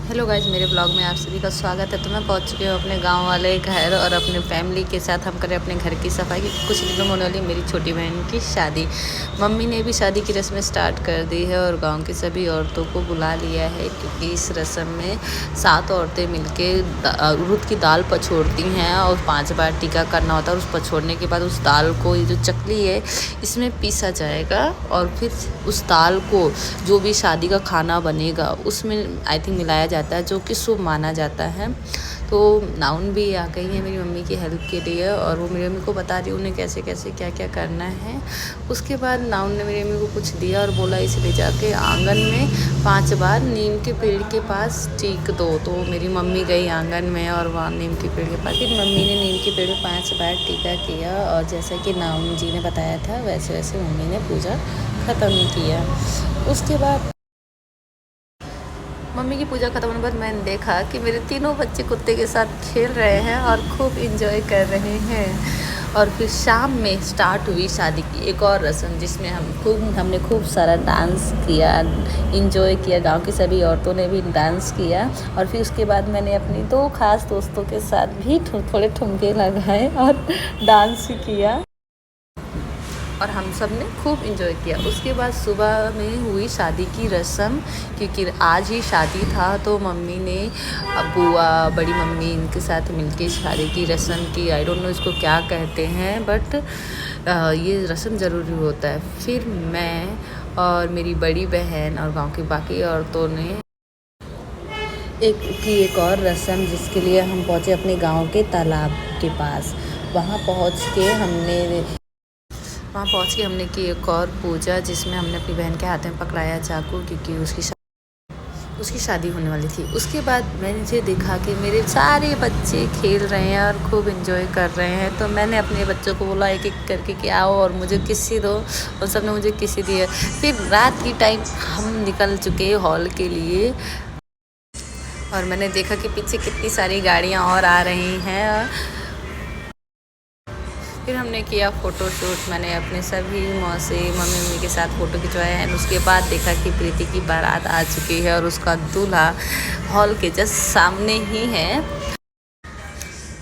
Hello guys, मेरे blog में आप सभी का स्वागत है। तो मैं पहुंच चुकी हूँ अपने गांव वाले घर और अपने फैमिली के साथ हम करें अपने घर की सफाई, क्योंकि कुछ दिनों में होने वाली मेरी छोटी बहन की शादी। मम्मी ने भी शादी की रस्में स्टार्ट कर दी है और गांव की सभी औरतों को बुला लिया है, क्योंकि इस रस्म में 7 औरतें मिलके उड़द की दाल पछोड़ती हैं और 5 बार टीका करना होता है। और उस पछोड़ने के बाद उस दाल को, ये जो चकली है, इसमें पीसा जाएगा और फिर उस दाल को जो भी शादी का खाना बनेगा उसमें आई थिंक मिलाया जाता है, जो कि शुभ माना जाता है। तो नाउन भी आ गई है मेरी मम्मी की हेल्प के लिए और वो मेरी मम्मी को बता रही उन्हें कैसे कैसे क्या क्या करना है। उसके बाद नाउन ने मेरी मम्मी को कुछ दिया और बोला इसे ले जाके आंगन में 5 बार नीम के पेड़ के पास टीक दो। तो मेरी मम्मी गई आंगन में और वहाँ नीम के पेड़ के पास, फिर मम्मी ने नीम के पेड़ में 5 बार टीका किया और जैसा कि नाउन जी ने बताया था वैसे वैसे मम्मी ने पूजा ख़त्म किया। उसके बाद मम्मी की पूजा खत्म होने के बाद मैंने देखा कि मेरे तीनों बच्चे कुत्ते के साथ खेल रहे हैं और खूब इंजॉय कर रहे हैं। और फिर शाम में स्टार्ट हुई शादी की एक और रस्म, जिसमें हमने खूब सारा डांस किया, इंजॉय किया। गांव की सभी औरतों ने भी डांस किया और फिर उसके बाद मैंने अपनी 2 खास दोस्तों के साथ भी थोड़े ठुमके लगाए और डांस किया और हम सब ने खूब इंजॉय किया। उसके बाद सुबह में हुई शादी की रस्म, क्योंकि आज ही शादी था तो मम्मी ने बुआ, बड़ी मम्मी, इनके साथ मिलके शादी की रस्म की। आई डोंट नो इसको क्या कहते हैं, बट ये रस्म ज़रूरी होता है। फिर मैं और मेरी बड़ी बहन और गांव की बाकी औरतों ने एक और रस्म, जिसके लिए हम पहुँचे अपने गांव के तालाब के पास। वहाँ पहुँच के हमने की एक और पूजा, जिसमें हमने अपनी बहन के हाथ में पकड़ाया चाकू, क्योंकि उसकी शादी होने वाली थी। उसके बाद मैंने देखा कि मेरे सारे बच्चे खेल रहे हैं और खूब इंजॉय कर रहे हैं, तो मैंने अपने बच्चों को बोला एक एक करके कि आओ और मुझे किस्सी दो, और सबने मुझे किस्सी दी है। फिर रात की टाइम हम निकल चुके हॉल के लिए और मैंने देखा कि पीछे कितनी सारी गाड़ियाँ और आ रही हैं। फिर हमने किया फ़ोटो शूट। मैंने अपने सभी मौसी, मम्मी के साथ फ़ोटो खिंचवाया एंड उसके बाद देखा कि प्रीति की बारात आ चुकी है और उसका दूल्हा हॉल के जस्ट सामने ही है।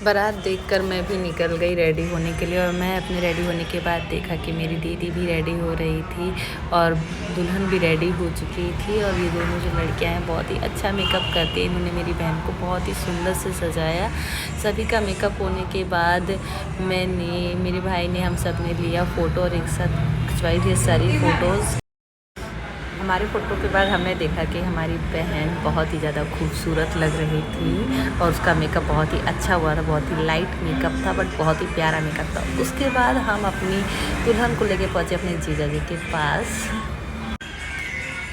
बारात देखकर मैं भी निकल गई रेडी होने के लिए और मैं अपने रेडी होने के बाद देखा कि मेरी दीदी भी रेडी हो रही थी और दुल्हन भी रेडी हो चुकी थी। और ये दोनों जो लड़कियां हैं बहुत ही अच्छा मेकअप करती हैं। इन्होंने मेरी बहन को बहुत ही सुंदर से सजाया। सभी का मेकअप होने के बाद मेरे भाई ने, हम सब ने लिया फ़ोटो और एक साथ खिंचवाई थी सारी फ़ोटोज़। हमारे फ़ोटो के बाद हमने देखा कि हमारी बहन बहुत ही ज़्यादा खूबसूरत लग रही थी और उसका मेकअप बहुत ही अच्छा हुआ था। बहुत ही लाइट मेकअप था बट बहुत ही प्यारा मेकअप था। उसके बाद हम अपनी दुल्हन को लेके पहुँचे अपने जीजा जी के पास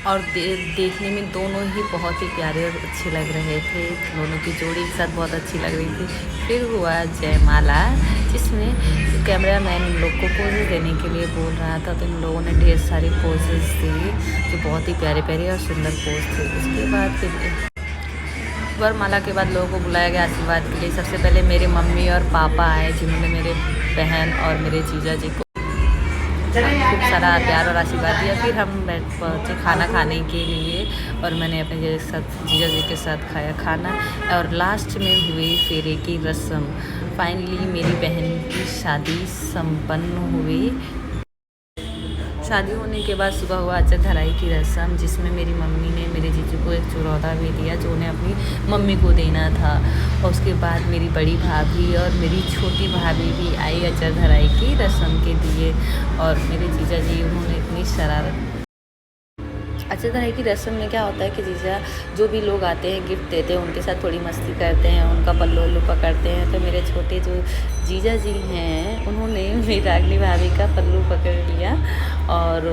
और देखने में दोनों ही बहुत ही प्यारे और अच्छे लग रहे थे। दोनों की जोड़ी एक साथ बहुत अच्छी लग रही थी। फिर हुआ जयमाला, जिसमें कैमरामैन इन लोग को पोजेस देने के लिए बोल रहा था, तो इन लोगों ने ढेर सारे पोजेस दिए जो बहुत ही प्यारे प्यारे और सुंदर पोज थे। उसके बाद फिर वरमाला के बाद लोगों को बुलाया गया आशीर्वाद के लिए। सबसे पहले मेरे मम्मी और पापा आए, जिन्होंने मेरे बहन और मेरे जीजा जी को खूब सारा प्यार और आशीर्वाद दिया। फिर हम पहुँचे खाना खाने के लिए और मैंने अपने जीजा जी के साथ खाया खाना। और लास्ट में हुई फेरे की रस्म। फाइनली मेरी बहन की शादी संपन्न हुई। शादी होने के बाद सुबह हुआ अचर धराई की रस्म, जिसमें मेरी मम्मी ने मेरे जीजू को एक चुरौदा भी दिया जो उन्हें अपनी मम्मी को देना था। और उसके बाद मेरी बड़ी भाभी और मेरी छोटी भाभी भी आई अचर धराई की रस्म के लिए। और मेरे जीजा जी, उन्होंने इतनी शरारत। अचर धराई की रस्म में क्या होता है कि जीजा जो भी लोग आते हैं गिफ्ट देते हैं, उनके साथ थोड़ी मस्ती करते हैं, उनका पल्लू उल्लू पकड़ते हैं। तो मेरे छोटे जो जीजा जी हैं, उन्होंने मेरी रागनी भाभी का पल्लू पकड़ लिया और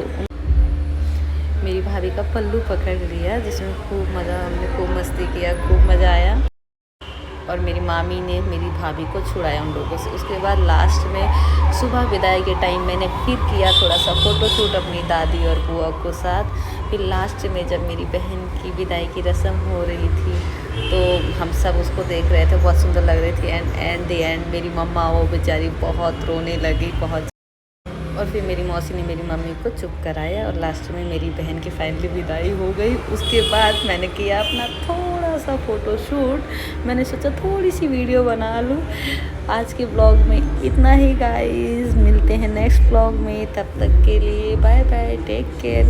मेरी भाभी का पल्लू पकड़ लिया, जिसमें हमने खूब मस्ती किया, खूब मज़ा आया। और मेरी मामी ने मेरी भाभी को छुड़ाया उन लोगों से। उसके बाद लास्ट में सुबह विदाई के टाइम मैंने फिर किया थोड़ा सा फ़ोटो शूट अपनी दादी और बुआ को साथ। फिर लास्ट में जब मेरी बहन की विदाई की रस्म हो रही थी तो हम सब उसको देख रहे थे, बहुत सुंदर लग रही थी। एंड द एंड मेरी मम्मा, वो बेचारी बहुत रोने लगी बहुत। और फिर मेरी मौसी ने मेरी मम्मी को चुप कराया और लास्ट में मेरी बहन की फाइनली विदाई हो गई। उसके बाद मैंने किया अपना थोड़ा सा फ़ोटोशूट। मैंने सोचा थोड़ी सी वीडियो बना लूँ। आज के ब्लॉग में इतना ही गाइस, मिलते हैं नेक्स्ट ब्लॉग में, तब तक के लिए बाय बाय, टेक केयर।